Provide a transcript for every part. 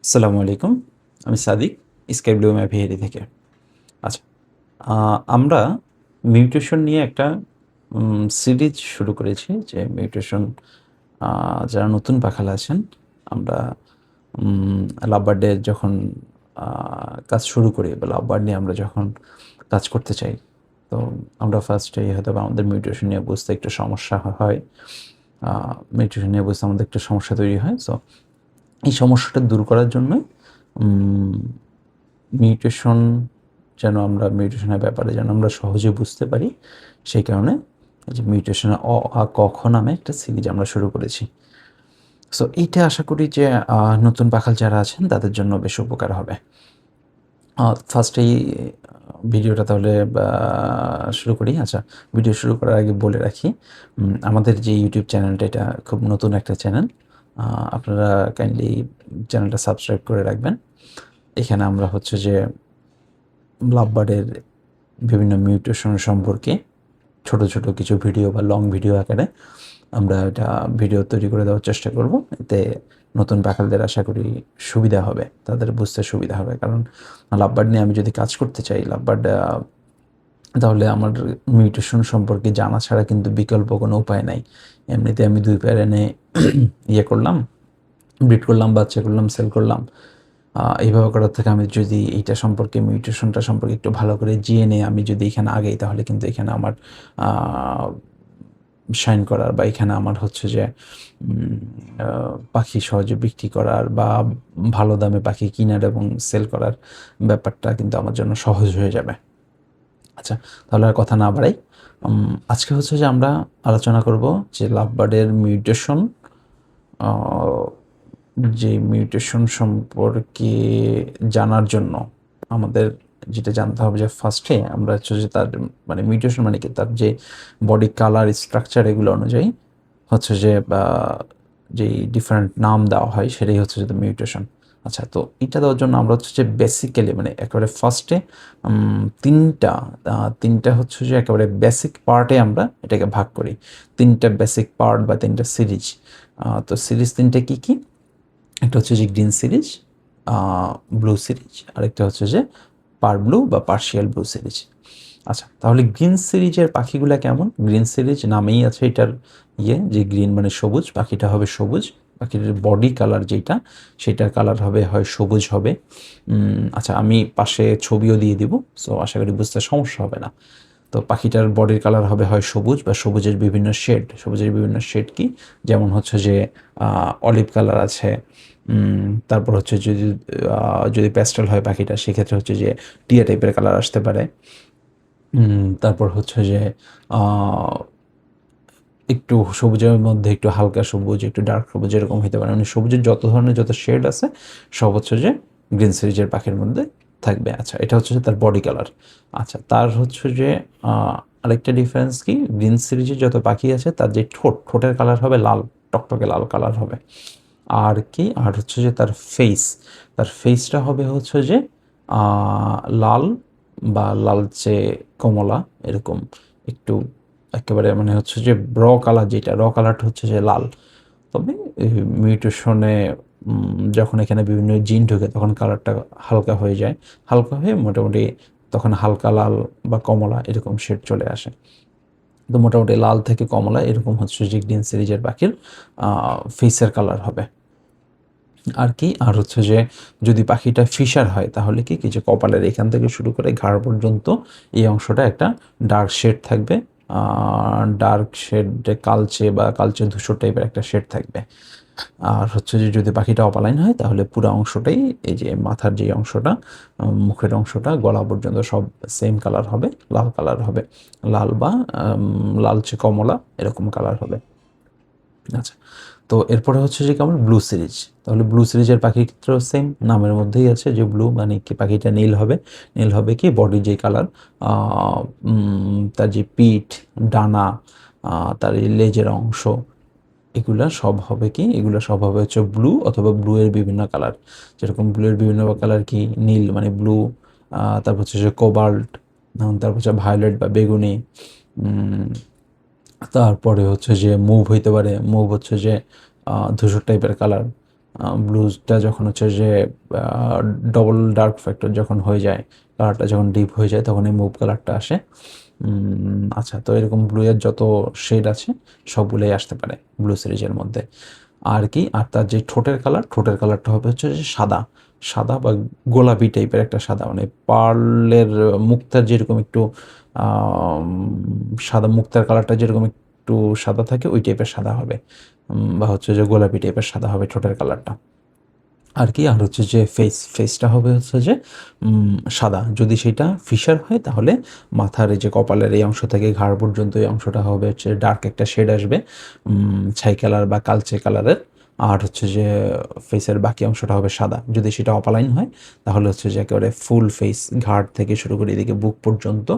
আসসালামু আলাইকুম। আমি সাদিক, স্কাই ব্লু ম্যাভিয়ারি থেকে। আচ্ছা, আমরা মিউটেশন নিয়ে একটা সিরিজ শুরু করেছি যে মিউটেশন যারা নতুন পাখাল আছেন, আমরা লাভবার্ডের যখন আ কাজ শুরু করি বা লাভবার্ড নিয়ে আমরা যখন কাজ করতে চাই, তো আমরা ফার্স্টেই হয়তোবা আমাদের মিউটেশন নিয়ে বুঝতে একটু সমস্যা হয়। মিউটেশন নিয়ে বুঝতে আমাদের একটু সমস্যা তৈরি হয়। সো এই সমস্যাটা দূর করার জন্যই উম মিউটেশন মিউটেশনের ব্যাপারে যেন আমরা সহজে বুঝতে পারি, সেই কারণে এই যে মিউটেশনের অ, আ, ক, খ নামে একটা সিরিজ আমরা শুরু করেছি। সো এইটা আশা করি যে নতুন পাখাল যারা আছেন তাদের জন্য বেশ উপকার হবে। ফার্স্টেই ভিডিওটা তাহলে শুরু করি। আচ্ছা, ভিডিও শুরু করার আগে বলে রাখি, আমাদের যে ইউটিউব চ্যানেলটা এটা খুব নতুন একটা চ্যানেল। আপনারা কাইন্ডলি চ্যানেলটা সাবস্ক্রাইব করে রাখবেন। এখানে আমরা হচ্ছে যে লাভবার্ডের বিভিন্ন মিউটেশন সম্পর্কে ছোট ছোট কিছু ভিডিও বা লং ভিডিও আকারে আমরা এটা ভিডিও তৈরি করে দেওয়ার চেষ্টা করব। এতে নতুন পাখালদের আশা করি সুবিধা হবে, তাদের বুঝতে সুবিধা হবে। কারণ লাভবার্ড নিয়ে আমি যদি কাজ করতে চাই, লাভবার্ড তাহলে আমার মিউটেশন সম্পর্কে জানা ছাড়া কিন্তু বিকল্প কোনো উপায় নাই। এমনিতে আমি ২ পেয়ার এনে ইয়ে করলাম, ব্রিড করলাম, বাচ্চা করলাম, সেল করলাম। এইভাবে করার থেকে আমি যদি এইটা সম্পর্কে মিউটেশনটা সম্পর্কে একটু ভালো করে জেনে আমি যদি এখানে আগাই, তাহলে কিন্তু এখানে আমার শাইন করার বা এখানে আমার হচ্ছে যে পাখি সহজে বিক্রি করার বা ভালো দামে পাখি কেনার এবং সেল করার ব্যাপারটা কিন্তু আমার জন্য সহজ হয়ে যাবে। আচ্ছা, তাহলে আর কথা না বাড়াই, আজকে হচ্ছে যে আমরা আলোচনা করব যে লাভবার্ডের মিউটেশন, যে মিউটেশন সম্পর্কে জানার জন্য আমাদের যেটা জানতে হবে যে ফার্স্টে আমরা হচ্ছে যে তার মানে মিউটেশন মানে কি, তার যে বডি কালার স্ট্রাকচার এগুলো অনুযায়ী হচ্ছে যে যেই ডিফারেন্ট নাম দেওয়া হয় সেটাই হচ্ছে যে মিউটেশন। আচ্ছা, তো এটা দেওয়ার জন্য আমরা হচ্ছে যে বেসিক্যালি মানে একেবারে ফার্স্টে তিনটা তিনটা হচ্ছে যে একেবারে বেসিক পার্টে আমরা এটাকে ভাগ করি। তিনটা বেসিক পার্ট বা তিনটা সিরিজ। তো সিরিজ তিনটে কী কী? একটা হচ্ছে যে গ্রিন সিরিজ, ব্লু সিরিজ, আরেকটা হচ্ছে যে পার ব্লু বা পার্শিয়াল ব্লু সিরিজ। আচ্ছা, তাহলে গ্রিন সিরিজের পাখিগুলা কেমন? গ্রিন সিরিজ নামেই আছে এটার যে গ্রিন মানে সবুজ, পাখিটা হবে সবুজ। পাখির বডি কালার যেটা, সেটার কালার হবে হয় সবুজ হবে। আচ্ছা, আমি পাশে ছবিও দিয়ে দিব, সো আশা করি বুঝতে সমস্যা হবে না। তো পাখিটার বডির কালার হবে হয় সবুজ বা সবুজের বিভিন্ন শেড। সবুজের বিভিন্ন শেড কি? যেমন হচ্ছে যে অলিভ কালার আছে, তারপর হচ্ছে যদি প্যাস্টেল হয় পাখিটা, সেক্ষেত্রে হচ্ছে যে টিয়া টাইপের কালার আসতে পারে। তারপর হচ্ছে যে একটু সবুজের মধ্যে একটু হালকা সবুজ, একটু ডার্ক সবুজ এরকম হতে পারে। মানে সবুজের যত ধরনের যত শেড আছে সব হচ্ছে যে গ্রিন সিরিজের পাখির মধ্যে থাকবে। আচ্ছা, এটা হচ্ছে যে তার বডি কালার। আচ্ছা, তার হচ্ছে যে আরেকটা ডিফারেন্স কি, গ্রিন সিরিজের যত পাখি আছে তার যে ঠোঁটের কালার হবে লাল, টকটকে লাল কালার হবে। আর কি, আর হচ্ছে যে তার ফেসটা হবে হচ্ছে যে লাল বা লালচে কমলা এরকম একটু, একেবারে মানে হচ্ছে যে কালার, যেটা কালারটা হচ্ছে যে লাল। তবে মিউটেশনে যখন এখানে বিভিন্ন জিন ঢোকে তখন কালারটা হালকা হয়ে যায়, হালকা হয়ে মোটামুটি তখন হালকা লাল বা কমলা এরকম শেড চলে আসে। তো মোটামুটি লাল থেকে কমলা এরকম হচ্ছে যে গ্রিন সিরিজের পাখির ফেসের কালার হবে। আর কি, আর হচ্ছে যে যদি পাখিটা ফিশার হয় তাহলে কি যে কপালের এখান থেকে শুরু করে ঘাড় পর্যন্ত এই অংশটা একটা ডার্ক শেড থাকবে, ডার্ক শেড কালচে বা কালচে ধূসর টাইপের একটা শেড থাকবে। আর হচ্ছে যে যদি পাখিটা অপালাইন হয় তাহলে পুরো অংশটাই, এই যে মাথার যে অংশটা, মুখের অংশটা, গলা পর্যন্ত সব সেম কালার হবে, লাল কালার হবে, লাল বা লালচে কমলা এরকম কালার হবে। আচ্ছা, তো এরপরে হচ্ছে যে কেমন ব্লু সিরিজ। তাহলে ব্লু সিরিজের পাখির ক্ষেত্রেও সেম, নামের মধ্যেই আছে যে ব্লু মানে কি পাখিটা নীল হবে। নীল হবে কি বডির যে কালার, তার যে পিঠ, ডানা, তার এই লেজের অংশ, এগুলা সব হবে কি, এগুলো সব হবে হচ্ছে ব্লু অথবা ব্লু এর বিভিন্ন কালার। যেরকম ব্লু এর বিভিন্ন কালার কি, নীল মানে ব্লু, তারপর হচ্ছে যে কোবাল্ট, তারপর হচ্ছে ভায়োলেট বা বেগুনি, তারপরে হচ্ছে যে মুভ হইতে পারে, মুভ হচ্ছে যে ধূসর টাইপের কালার, ব্লুটা যখন হচ্ছে যে ডবল ডার্ক ফ্যাক্টর যখন হয়ে যায়, কালারটা যখন ডিপ হয়ে যায়, তখন এই মুভ কালারটা আসে। আচ্ছা, তো এরকম ব্লু এর যত শেড আছে সবগুলোই আসতে পারে ব্লু সিরিজের মধ্যে। আর কি, আর তার যে ঠোঁটের কালার, ঠোঁটের কালারটা হবে হচ্ছে যে সাদা, সাদা বা গোলাপি টাইপের একটা সাদা, মানে পার্লের মুক্তার যেরকম একটু সাদা, মুক্তার কালারটা যেরকম একটু সাদা থাকে ওই টাইপের সাদা হবে, বা হচ্ছে যে গোলাপি টাইপের সাদা হবে ঠোঁটের কালারটা। আর কি, আর হচ্ছে যে ফেসটা হবে হচ্ছে যে সাদা। যদি সেটা ফিশার হয় তাহলে মাথার এই যে কপালের এই অংশ থেকে ঘাড় পর্যন্ত এই অংশটা হবে হচ্ছে ডার্ক একটা শেড আসবে, ছাই কালার বা কালচে কালারের। আর হচ্ছে যে ফেসের বাকি অংশটা হবে সাদা। যদি সেটা অপালাইন হয় তাহলে হচ্ছে যে একেবারে ফুল ফেস, ঘাড় থেকে শুরু করে এদিকে বুক পর্যন্ত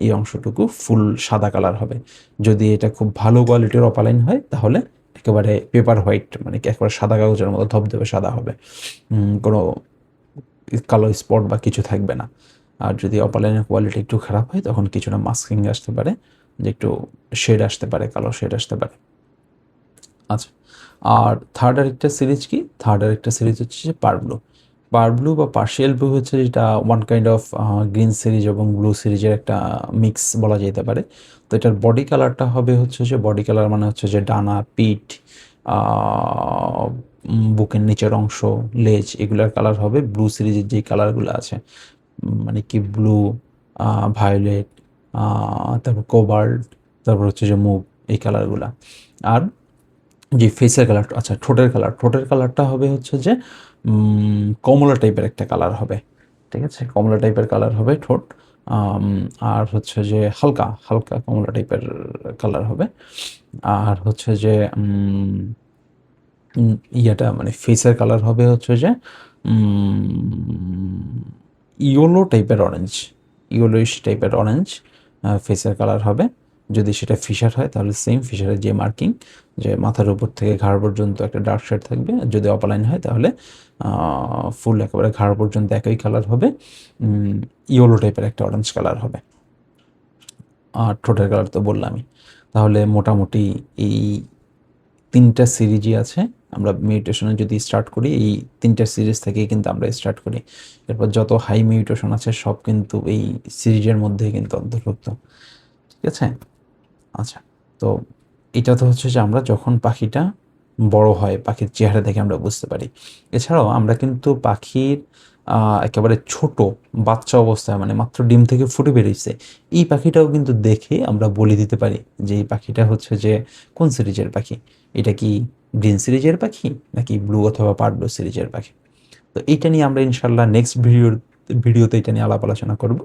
এই অংশটুকু ফুল সাদা কালার হবে। যদি এটা খুব ভালো কোয়ালিটির অপালাইন হয় তাহলে একেবারে পেপার হোয়াইট, মানে কি একেবারে সাদা কাগজের মতো ধবধবে সাদা হবে, কোনো কালো স্পট বা কিছু থাকবে না। আর যদি অপালাইনের কোয়ালিটি একটু খারাপ হয় তখন কিছুটা মাস্কিং আসতে পারে, যে একটু শেড আসতে পারে, কালো শেড আসতে পারে। আচ্ছা, আর থার্ড আরেকটা সিরিজ কি, থার্ড আরেকটা সিরিজ হচ্ছে যে পারব্লু। পারব্লু বা পার্শিয়াল ব্লু হচ্ছে যেটা one kind of green series এবং ব্লু সিরিজের একটা মিক্স বলা যেতে পারে। তো এটার বডি কালারটা হবে হচ্ছে যে, বডি কালার মানে হচ্ছে যে ডানা, পিঠ, বুকের নিচের অংশ, লেজ, এগুলার কালার হবে ব্লু সিরিজের যেই কালারগুলো আছে, মানে কি ব্লু, ভায়োলেট, তারপর কোবাল্ট, তারপর হচ্ছে যে মুভ, এই কালারগুলা। আর যে ফেসের কালারটা, আচ্ছা ঠোঁটের কালার, ঠোঁটের কালারটা হবে হচ্ছে যে কমলা টাইপের একটা কালার হবে, ঠিক আছে, কমলা টাইপের কালার হবে ঠোঁট। আর হচ্ছে যে হালকা হালকা কমলা টাইপের কালার হবে। আর হচ্ছে যে ইয়েটা মানে ফেসের কালার হবে হচ্ছে যে ইয়েলো টাইপের অরেঞ্জ, ইয়েলোইশ টাইপের অরেঞ্জ ফেসের কালার হবে। যদি সেটা ফিশার হয় তাহলে সেম ফিশারের যে মার্কিং, যে মাথার উপর থেকে ঘাড় পর্যন্ত একটা ডার্ক শেড থাকবে। যদি অপালাইন হয় তাহলে ফুল একেবারে ঘাড় পর্যন্ত একই কালার হবে, ইয়েলো টাইপের একটা অরেঞ্জ কালার হবে। আর ঠোঁটের কালার তো বললামই। তাহলে মোটামুটি এই তিনটা সিরিজই আছে। আমরা মিউটেশনে যদি স্টার্ট করি, এই তিনটা সিরিজ থেকেই কিন্তু আমরা স্টার্ট করি। এরপর যত হাই মিউটেশন আছে সব কিন্তু এই সিরিজের মধ্যেই কিন্তু অন্তর্ভুক্ত, ঠিক আছে। আচ্ছা, তো এটা তো হচ্ছে যে আমরা যখন পাখিটা বড় হয়, পাখির চেহারা দেখে আমরা বুঝতে পারি। এছাড়াও আমরা কিন্তু পাখির একেবারে ছোট বাচ্চা অবস্থায়, মানে মাত্র ডিম থেকে ফুটে বেরিয়েছে, এই পাখিটাও কিন্তু দেখে আমরা বলে দিতে পারি যে এই পাখিটা হচ্ছে যে কোন সিরিজের পাখি। এটা কি গ্রিন সিরিজের পাখি নাকি ব্লু অথবা পার্ট ব্লু সিরিজের পাখি। তো এইটা নিয়ে আমরা ইনশাল্লাহ নেক্সট ভিডিওতে এটা নিয়ে আলাপ আলোচনা করব।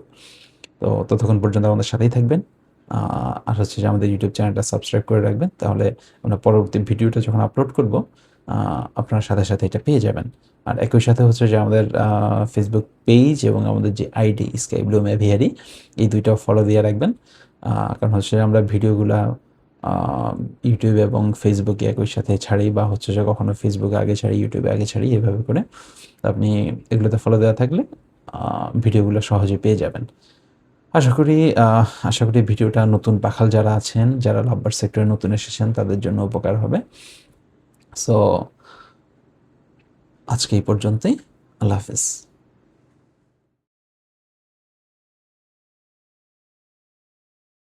তো ততক্ষণ পর্যন্ত আমাদের সাথেই থাকবেন। আর হচ্ছে যে আমাদের ইউটিউব চ্যানেলটা সাবস্ক্রাইব করে রাখবেন, তাহলে আমরা পরবর্তী ভিডিওটা যখন আপলোড করব আপনার সাথে সাথে এটা পেয়ে যাবেন। আর একই সাথে হচ্ছে যে আমাদের ফেসবুক পেজ এবং আমাদের যে আইডি স্কাই ব্লু মেভিয়ারি, এই দুইটাও ফলো দিয়ে রাখবেন। কারণ হচ্ছে আমরা ভিডিওগুলা ইউটিউব এবং ফেসবুকে একই সাথে ছাড়ি, বা হচ্ছে যে কখনো ফেসবুকে আগে ছাড়ি, ইউটিউবে আগে ছাড়ি, এভাবে করে। আপনি এগুলোতে ফলো দেওয়া থাকলে ভিডিওগুলো সহজে পেয়ে যাবেন। আশা করি ভিডিওটা নতুন পাখাল যারা আছেন, যারা লাভবার্ড সেক্টরে নতুন এসেছেন, তাদের জন্য উপকার হবে। সো আজকে এই পর্যন্তই। আল্লাহ হাফেজ।